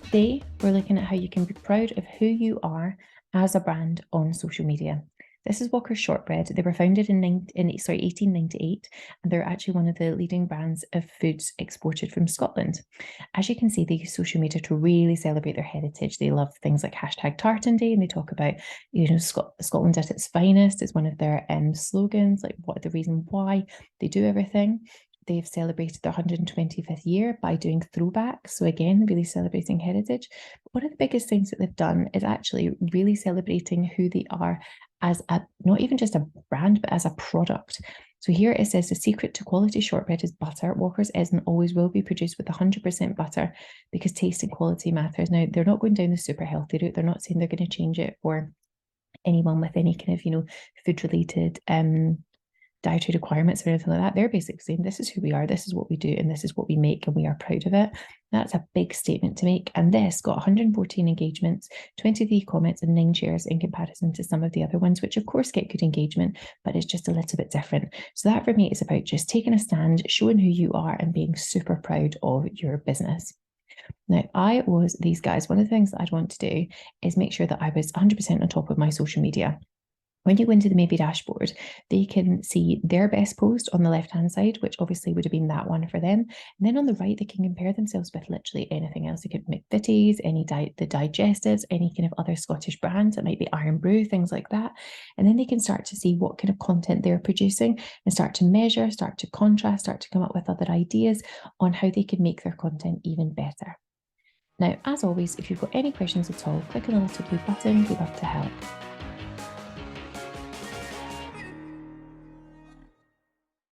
Today, we're looking at how you can be proud of who you are as a brand on social media. This is Walker's Shortbread. They were founded in 1898, and they're actually one of the leading brands of foods exported from Scotland. As you can see, they use social media to really celebrate their heritage. They love things like hashtag Tartan Day, and they talk about, Scotland at its finest. It's one of their slogans, like what the reason why they do everything. They've celebrated their 125th year by doing throwbacks. So again, really celebrating heritage. But one of the biggest things that they've done is actually really celebrating who they are as a, not even just a brand, but as a product. So here it says the secret to quality shortbread is butter. Walker's is and always will be produced with 100% butter because taste and quality matters. Now, they're not going down the super healthy route. They're not saying they're going to change it for anyone with any kind of, food related dietary requirements or anything like that. They're basically saying this is who we are, this is what we do, and this is what we make, and we are proud of it. That's a big statement to make. And this got 114 engagements, 23 comments, and 9 shares in comparison to some of the other ones, which of course get good engagement, but it's just a little bit different. So that for me is about just taking a stand, showing who you are, and being super proud of your business. Now, I was these guys. One of the things that I'd want to do is make sure that I was 100% on top of my social media. When you go into the Maybe dashboard, they can see their best post on the left-hand side, which obviously would have been that one for them. And then on the right, they can compare themselves with literally anything else. They could McVitie's, the digestives, any kind of other Scottish brands. It might be Iron Brew, things like that. And then they can start to see what kind of content they're producing and start to measure, start to contrast, start to come up with other ideas on how they can make their content even better. Now, as always, if you've got any questions at all, click on the little blue button. We'd love to help.